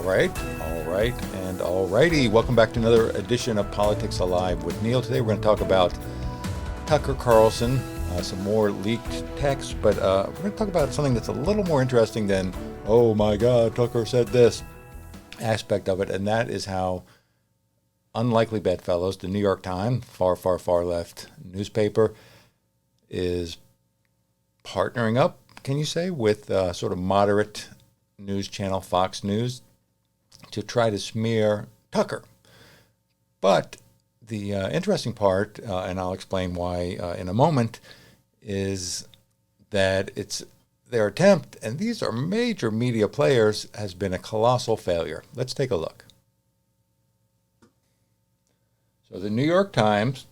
All righty. Welcome back to another edition of Politics Alive with Neil. Today we're going to talk about Tucker Carlson, some more leaked text, but we're going to talk about something that's a little more interesting than, oh my God, Tucker said this aspect of it, and that is how unlikely bedfellows, the New York Times, far left newspaper, is partnering up, can you say, with sort of moderate news channel Fox News to try to smear Tucker. But the interesting part, and I'll explain why in a moment, is that it's their attempt, and these are major media players, has been a colossal failure. Let's take a look. So the New York Times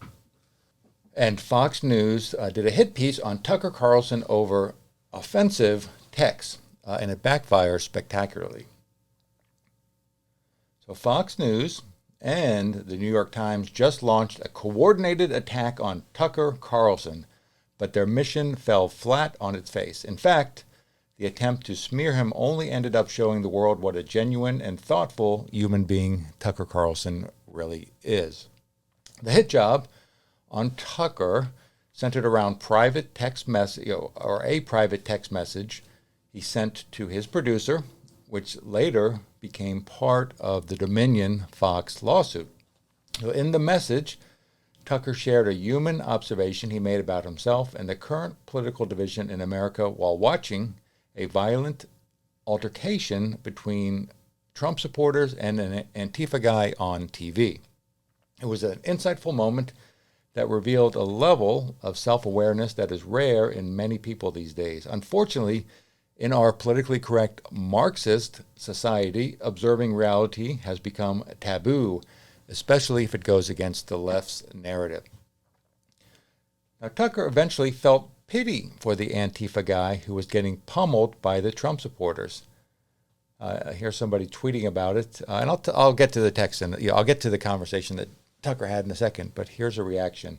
and Fox News did a hit piece on Tucker Carlson over offensive texts, and it backfires spectacularly. So Fox News and the New York Times just launched a coordinated attack on Tucker Carlson, but their mission fell flat on its face. In fact, the attempt to smear him only ended up showing the world what a genuine and thoughtful human being Tucker Carlson really is. The hit job on Tucker centered around private text message, or a private text message he sent to his producer, which later became part of the Dominion Fox lawsuit. In the message, Tucker shared a human observation he made about himself and the current political division in America while watching a violent altercation between Trump supporters and an Antifa guy on TV. It was an insightful moment that revealed a level of self-awareness that is rare in many people these days. Unfortunately, in our politically correct Marxist society, observing reality has become taboo, especially if it goes against the left's narrative. Now, Tucker eventually felt pity for the Antifa guy who was getting pummeled by the Trump supporters. Here's somebody tweeting about it, and I'll get to the text and I'll get to the conversation that Tucker had in a second, but here's a reaction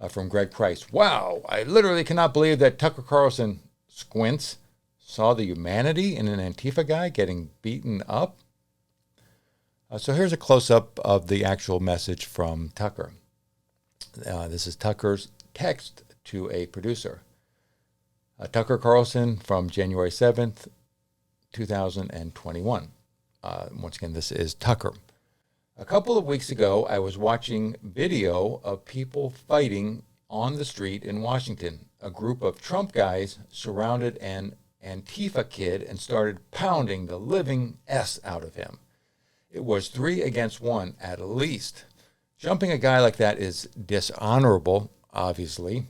from Greg Price. Wow, I literally cannot believe that Tucker Carlson squints saw the humanity in an Antifa guy getting beaten up. So here's a close-up of the actual message from Tucker. This is Tucker's text to a producer. Tucker Carlson from January 7th, 2021. Once again, this is Tucker. A couple of weeks ago, I was watching video of people fighting on the street in Washington. A group of Trump guys surrounded an Antifa kid and started pounding the living S out of him. It was 3 against 1 at least. Jumping a guy like that is dishonorable, obviously.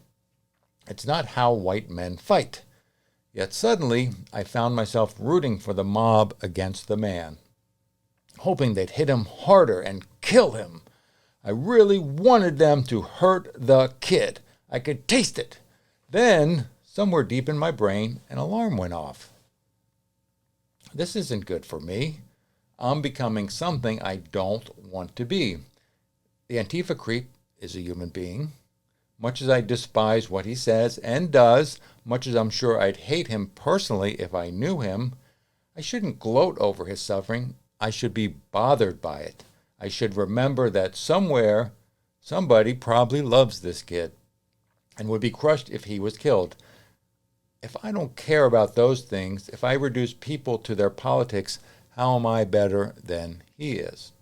It's not how white men fight. Yet suddenly, I found myself rooting for the mob against the man, hoping they'd hit him harder and kill him. I really wanted them to hurt the kid. I could taste it. Then, somewhere deep in my brain, an alarm went off. This isn't good for me. I'm becoming something I don't want to be. The Antifa creep is a human being. Much as I despise what he says and does, much as I'm sure I'd hate him personally if I knew him, I shouldn't gloat over his suffering. I should be bothered by it. I should remember that somewhere, somebody probably loves this kid and would be crushed if he was killed. If I don't care about those things, if I reduce people to their politics, how am I better than he is?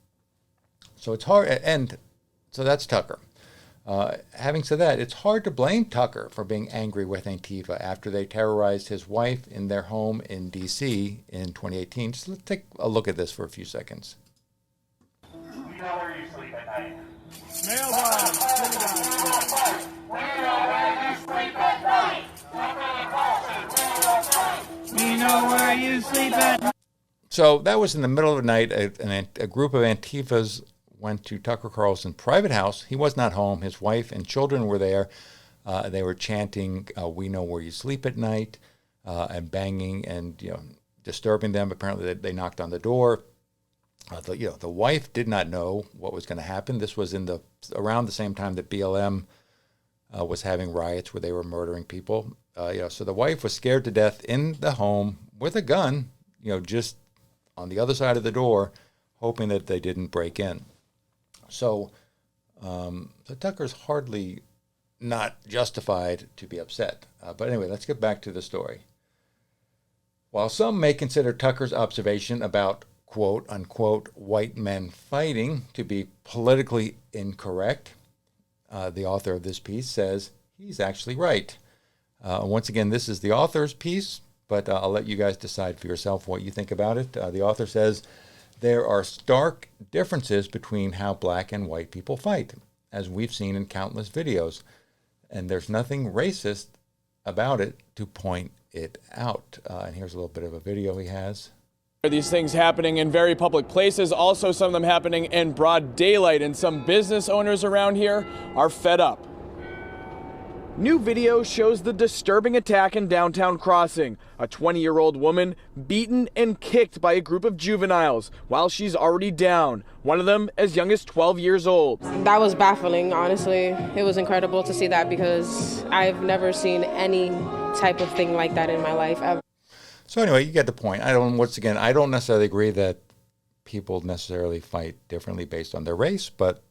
So it's hard, and so that's Tucker. Having said that, it's hard to blame Tucker for being angry with Antifa after they terrorized his wife in their home in D.C. in 2018. Just let's take a look at this for a few seconds. We know where you sleep at night. Mailbox. We know where you sleep at night. We know where you sleep at night. So that was in the middle of the night. A group of Antifas went to Tucker Carlson's private house. He was not home. His wife and children were there. They were chanting, "We know where you sleep at night," and banging and disturbing them. Apparently, they knocked on the door. The wife did not know what was going to happen. This was around the same time that BLM was having riots where they were murdering people. So the wife was scared to death in the home with a gun, just on the other side of the door, hoping that they didn't break in. So Tucker's hardly not justified to be upset. But anyway, let's get back to the story. While some may consider Tucker's observation about quote unquote white men fighting to be politically incorrect, the author of this piece says he's actually right. Once again, this is the author's piece, but I'll let you guys decide for yourself what you think about it. The author says there are stark differences between how black and white people fight, as we've seen in countless videos, and there's nothing racist about it to point it out. And here's a little bit of a video he has. These things happening in very public places, also some of them happening in broad daylight, and some business owners around here are fed up. New video shows the disturbing attack in downtown Crossing. A 20-year-old woman beaten and kicked by a group of juveniles while she's already down, one of them as young as 12 years old. That was baffling, honestly. It was incredible to see that because I've never seen any type of thing like that in my life ever. So anyway, you get the point. I don't necessarily agree that people necessarily fight differently based on their race, but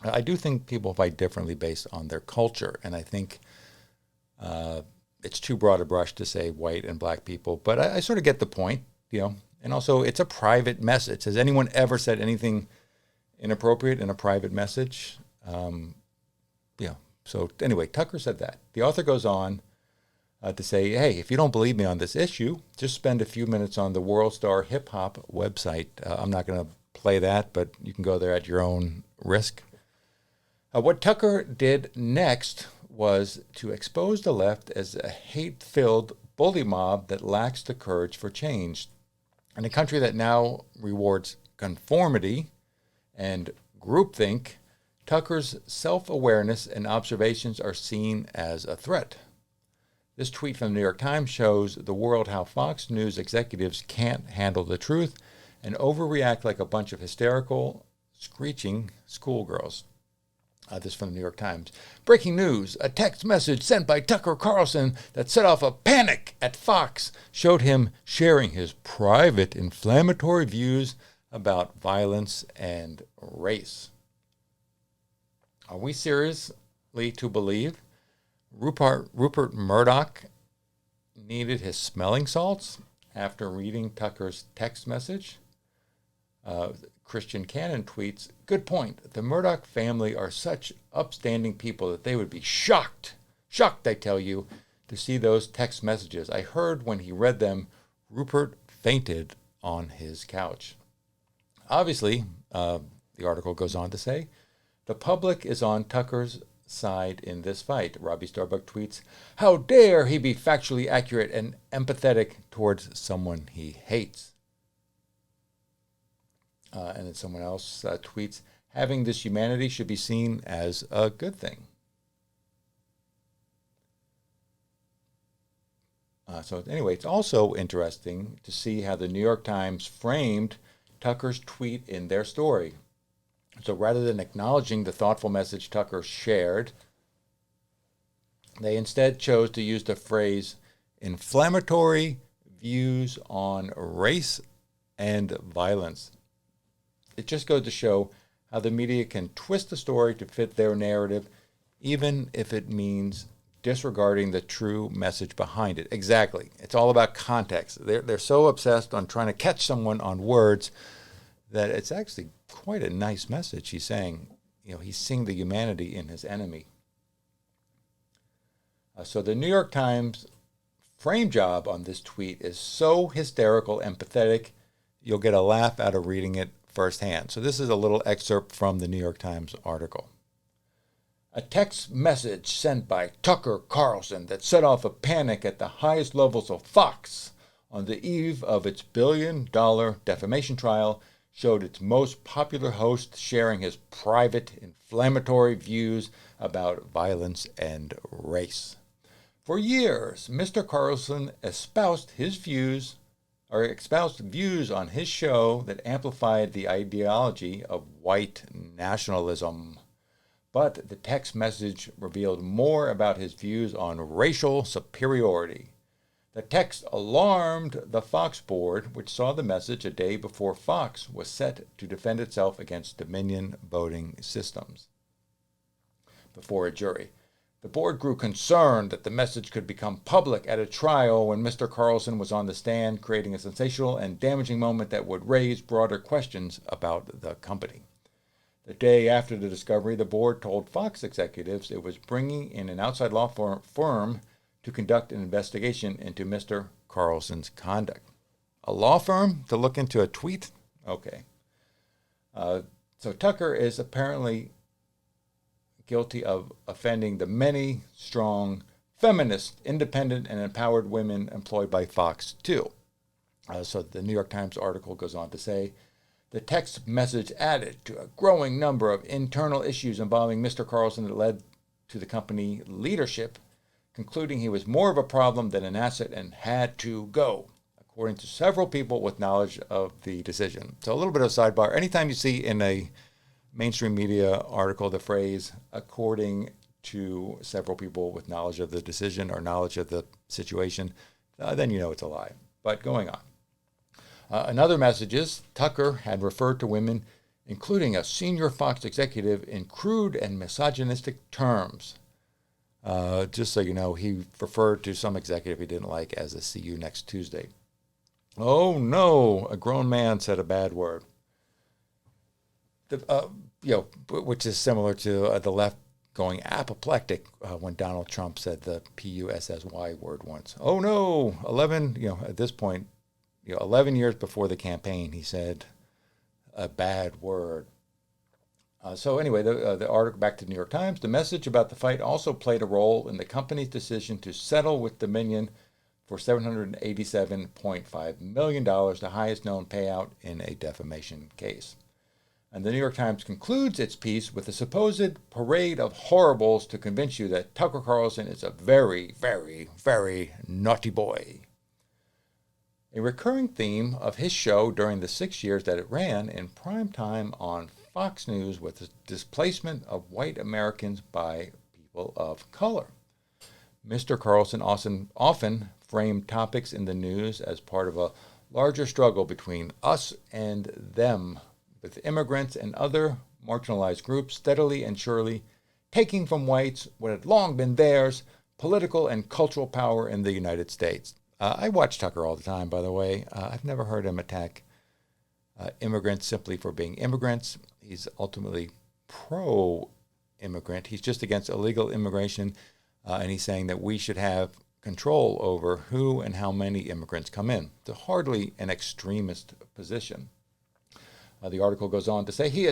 I do think people fight differently based on their culture. And I think it's too broad a brush to say white and black people, but I sort of get the point, and also it's a private message. Has anyone ever said anything inappropriate in a private message? So anyway, Tucker said that. The author goes on to say, hey, if you don't believe me on this issue, just spend a few minutes on the World Star Hip Hop website. I'm not going to play that, but you can go there at your own risk. What Tucker did next was to expose the left as a hate-filled bully mob that lacks the courage for change. In a country that now rewards conformity and groupthink, Tucker's self-awareness and observations are seen as a threat. This tweet from the New York Times shows the world how Fox News executives can't handle the truth and overreact like a bunch of hysterical, screeching schoolgirls. This from the New York Times. Breaking news, a text message sent by Tucker Carlson that set off a panic at Fox showed him sharing his private inflammatory views about violence and race. Are we seriously to believe Rupert Murdoch needed his smelling salts after reading Tucker's text message? Christian Cannon tweets, good point. The Murdoch family are such upstanding people that they would be shocked, I tell you, to see those text messages. I heard when he read them, Rupert fainted on his couch. Obviously, the article goes on to say, the public is on Tucker's side in this fight. Robbie Starbuck tweets, how dare he be factually accurate and empathetic towards someone he hates. And then someone else tweets, having this humanity should be seen as a good thing. So anyway, it's also interesting to see how the New York Times framed Tucker's tweet in their story. So rather than acknowledging the thoughtful message Tucker shared, they instead chose to use the phrase inflammatory views on race and violence. It just goes to show how the media can twist the story to fit their narrative, even if it means disregarding the true message behind it. Exactly. It's all about context. They're so obsessed on trying to catch someone on words that it's actually quite a nice message he's saying. He's seeing the humanity in his enemy. So the New York Times frame job on this tweet is so hysterical and pathetic, you'll get a laugh out of reading it firsthand. So this is a little excerpt from the New York Times article. A text message sent by Tucker Carlson that set off a panic at the highest levels of Fox on the eve of its billion-dollar defamation trial showed its most popular host sharing his private, inflammatory views about violence and race. For years, Mr. Carlson espoused views on his show that amplified the ideology of white nationalism. But the text message revealed more about his views on racial superiority. The text alarmed the Fox board, which saw the message a day before Fox was set to defend itself against Dominion voting systems before a jury. The board grew concerned that the message could become public at a trial when Mr. Carlson was on the stand, creating a sensational and damaging moment that would raise broader questions about the company. The day after the discovery, the board told Fox executives it was bringing in an outside law firm to conduct an investigation into Mr. Carlson's conduct. A law firm to look into a tweet? Okay. So Tucker is apparently guilty of offending the many strong, feminist, independent, and empowered women employed by Fox, too. So the New York Times article goes on to say, the text message added to a growing number of internal issues involving Mr. Carlson that led to the company leadership concluding he was more of a problem than an asset and had to go, according to several people with knowledge of the decision. So a little bit of a sidebar. Anytime you see in a mainstream media article the phrase, according to several people with knowledge of the decision or knowledge of the situation, then you know it's a lie. But going on. In other messages, Tucker had referred to women, including a senior Fox executive, in crude and misogynistic terms. Just so you know, he referred to some executive he didn't like as a "see you next Tuesday." Oh no, a grown man said a bad word. Which is similar to the left going apoplectic when Donald Trump said the P-U-S-S-Y word once. Oh no, 11, at this point, 11 years before the campaign, he said a bad word. So anyway, the article, back to the New York Times, the message about the fight also played a role in the company's decision to settle with Dominion for $787.5 million, the highest known payout in a defamation case. And the New York Times concludes its piece with a supposed parade of horribles to convince you that Tucker Carlson is a very, very, very naughty boy. A recurring theme of his show during the 6 years that it ran in prime time on Fox News was the displacement of white Americans by people of color. Mr. Carlson often framed topics in the news as part of a larger struggle between us and them, with immigrants and other marginalized groups steadily and surely taking from whites what had long been theirs, political and cultural power in the United States. I watch Tucker all the time, by the way. I've never heard him attack immigrants simply for being immigrants. He's ultimately pro-immigrant. He's just against illegal immigration, and he's saying that we should have control over who and how many immigrants come in. It's hardly an extremist position. The article goes on to say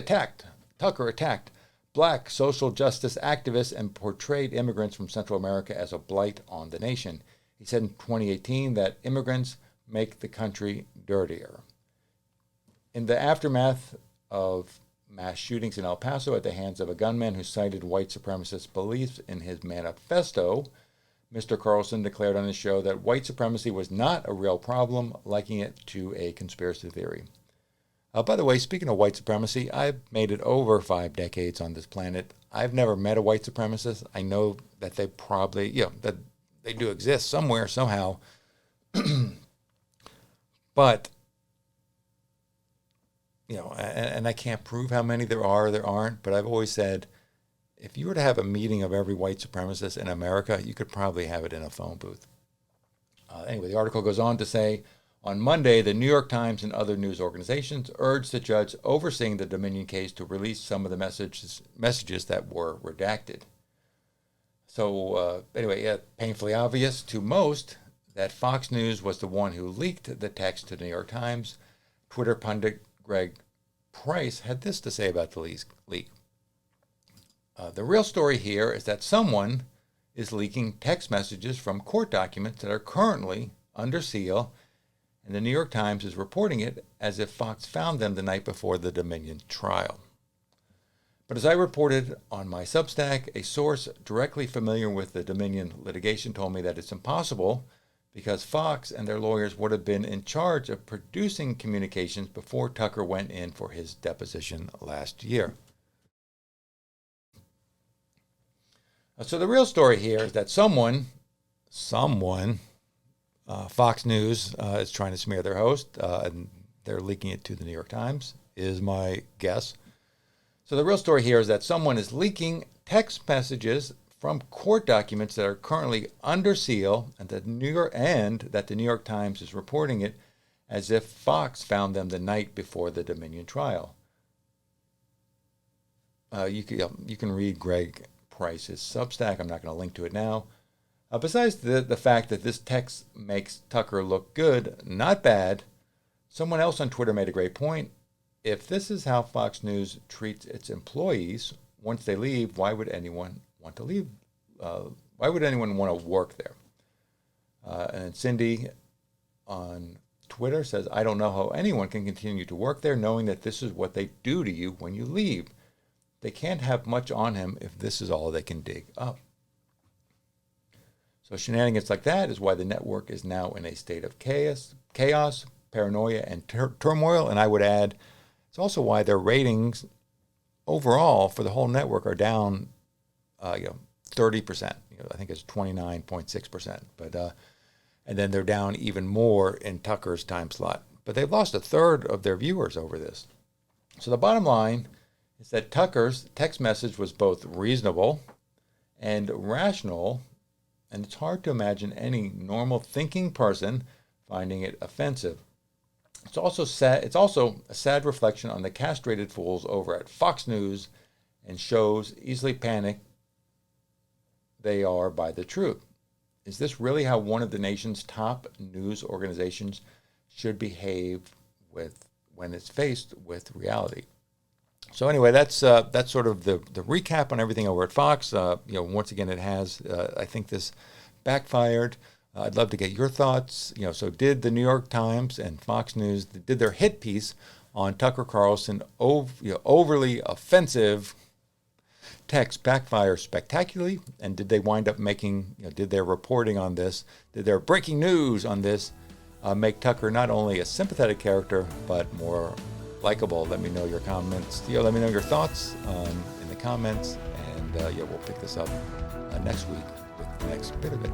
Tucker attacked black social justice activists and portrayed immigrants from Central America as a blight on the nation. He said in 2018 that immigrants make the country dirtier. In the aftermath of mass shootings in El Paso at the hands of a gunman who cited white supremacist beliefs in his manifesto, Mr. Carlson declared on his show that white supremacy was not a real problem, likening it to a conspiracy theory. By the way, speaking of white supremacy, I've made it over 5 decades on this planet. I've never met a white supremacist. I know that they probably, that they do exist somewhere, somehow. But, and I can't prove how many there are or there aren't, but I've always said, if you were to have a meeting of every white supremacist in America, you could probably have it in a phone booth. Anyway, the article goes on to say, on Monday, the New York Times and other news organizations urged the judge overseeing the Dominion case to release some of the messages that were redacted. So painfully obvious to most that Fox News was the one who leaked the text to the New York Times. Twitter pundit Greg Price had this to say about the leak. The real story here is that someone is leaking text messages from court documents that are currently under seal, and the New York Times is reporting it as if Fox found them the night before the Dominion trial. But as I reported on my Substack, a source directly familiar with the Dominion litigation told me that it's impossible because Fox and their lawyers would have been in charge of producing communications before Tucker went in for his deposition last year. So the real story here is that someone, Fox News is trying to smear their host, and they're leaking it to the New York Times, is my guess. So the real story here is that someone is leaking text messages from court documents that are currently under seal, and that the New York Times is reporting it as if Fox found them the night before the Dominion trial. You can read Greg Price's Substack. I'm not going to link to it now. Besides the fact that this text makes Tucker look good, not bad, someone else on Twitter made a great point. If this is how Fox News treats its employees once they leave, why would anyone want to leave? Why would anyone want to work there? And Cindy on Twitter says, I don't know how anyone can continue to work there knowing that this is what they do to you when you leave. They can't have much on him if this is all they can dig up. So shenanigans like that is why the network is now in a state of chaos, paranoia, and turmoil. And I would add, it's also why their ratings overall for the whole network are down 30%. I think it's 29.6%. But and then they're down even more in Tucker's time slot. But they've lost a third of their viewers over this. So the bottom line is that Tucker's text message was both reasonable and rational, and it's hard to imagine any normal thinking person finding it offensive. It's also sad. It's also a sad reflection on the castrated fools over at Fox News, and shows easily panicked they are by the truth. Is this really how one of the nation's top news organizations should behave when it's faced with reality? So anyway, that's sort of the recap on everything over at Fox. Once again, it has. I think this backfired. I'd love to get your thoughts. So did the New York Times and Fox News did their hit piece on Tucker Carlson overly offensive text backfire spectacularly, and did they wind up making? Did their reporting on this, did their breaking news on this, make Tucker not only a sympathetic character but more likable? Let me know your comments. Let me know your thoughts in the comments, and we'll pick this up next week with the next bit of it.